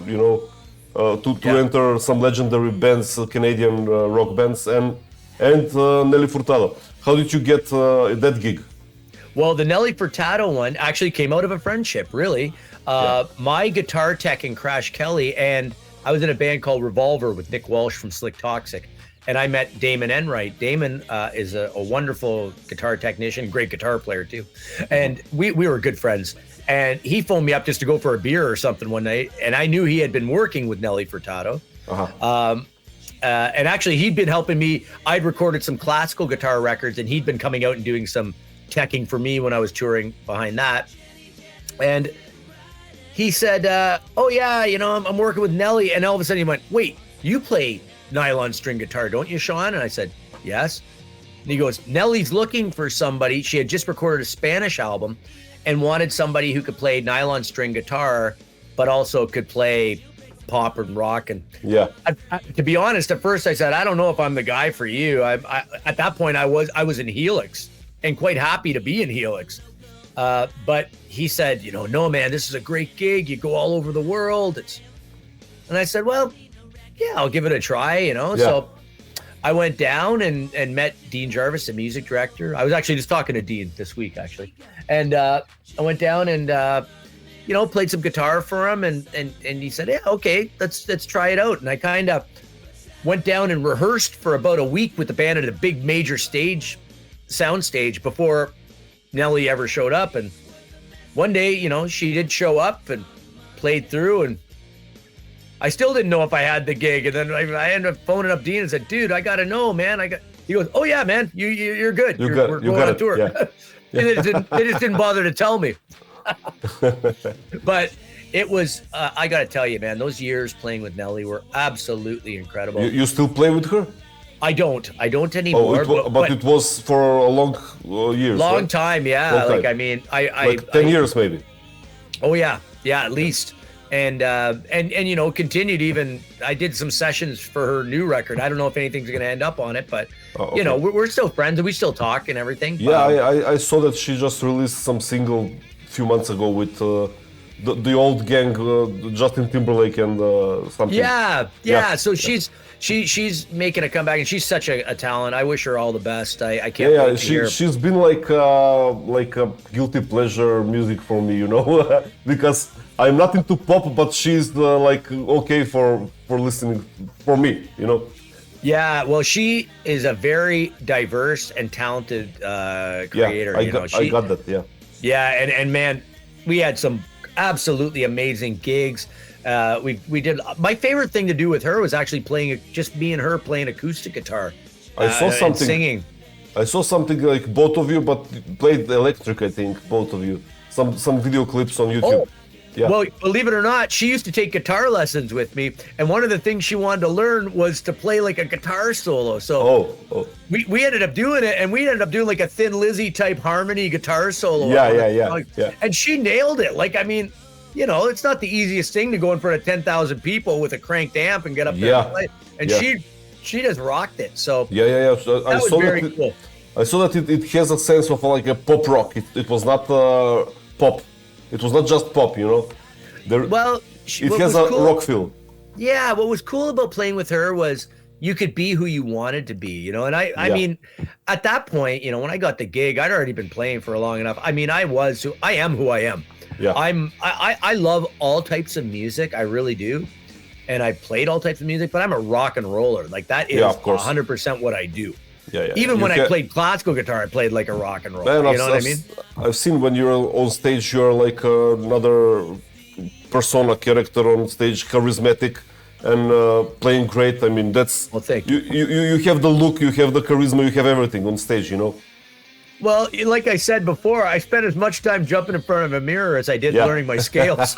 to enter some legendary bands, Canadian rock bands, and Nelly Furtado. How did you get that gig? Well, the Nelly Furtado one actually came out of a friendship, really. My guitar tech in Crash Kelly, and I was in a band called Revolver with Nick Walsh from Slick Toxic, and I met Damon Enright. Damon is a wonderful guitar technician, great guitar player too, and we were good friends. And he phoned me up just to go for a beer or something one night, and I knew he had been working with Nelly Furtado. And actually, he'd been helping me. I'd recorded some classical guitar records, and he'd been coming out and doing some teching for me when I was touring behind that. And he said, oh yeah, I'm working with Nelly. And all of a sudden he went, wait, you play nylon string guitar, don't you, Sean? And I said, yes. And he goes, Nelly's looking for somebody. She had just recorded a Spanish album and wanted somebody who could play nylon string guitar, but also could play pop and rock. And to be honest, at first I said, I don't know if I'm the guy for you. I at that point I was in Helix and quite happy to be in Helix. But he said, no, man, this is a great gig. You go all over the world. And I said, well, yeah, I'll give it a try, So I went down and met Dean Jarvis, the music director. I was actually just talking to Dean this week, actually. And I went down and, played some guitar for him. And he said, yeah, okay, let's try it out. And I kind of went down and rehearsed for about a week with the band at a big major sound stage before Nelly ever showed up. And one day, she did show up and played through, and I still didn't know if I had the gig. And then I ended up phoning up Dean and said, dude, I got to know, man. He goes, oh yeah, man, you're good. We're going on tour. Yeah. They just didn't bother to tell me. But it was, I got to tell you, man, those years playing with Nelly were absolutely incredible. You still play with her? I don't anymore. But it was for a long years. Long right? time, yeah. Long time. Like, I mean, I 10 years maybe. Oh yeah, at least. And continued even. I did some sessions for her new record. I don't know if anything's going to end up on it, but we're still friends and we still talk and everything. Yeah, I saw that she just released some single a few months ago with the old gang, Justin Timberlake and something. Yeah. So she's making a comeback, and she's such a talent. I wish her all the best. I can't wait to hear. She's been like a guilty pleasure music for me, because I'm not into pop, but she's okay for listening for me, Yeah, well, she is a very diverse and talented creator. I got that. Yeah. Yeah, and man, we had some absolutely amazing gigs. We did. My favorite thing to do with her was actually playing, just me and her playing acoustic guitar. I saw something and singing. I saw something like both of you, but played electric. I think both of you. Some video clips on YouTube. Oh. Yeah. Well, believe it or not, she used to take guitar lessons with me, and one of the things she wanted to learn was to play like a guitar solo. So we ended up doing it, and we ended up doing like a Thin Lizzy type harmony guitar solo. Yeah. And she nailed it. Like, I mean, it's not the easiest thing to go in front of 10,000 people with a cranked amp and get up there and play. And she just rocked it. So yeah. So that was very cool. I saw that it has a sense of like a pop rock. It was not pop. It was not just pop, it has a rock feel. Yeah, what was cool about playing with her was you could be who you wanted to be, and I mean, at that point, when I got the gig, I'd already been playing for long enough. I mean, I am who I am. Yeah. I love all types of music, I really do, and I played all types of music, but I'm a rock and roller. Like, that is 100% what I do. Yeah. Even when I played classical guitar, I played like a rock and roller. You know what I mean? I've seen when you're on stage, you're like another persona character on stage, charismatic and playing great. I mean, that's. Well, thank you. You have the look, you have the charisma, you have everything on stage, Well, like I said before, I spent as much time jumping in front of a mirror as I did learning my scales.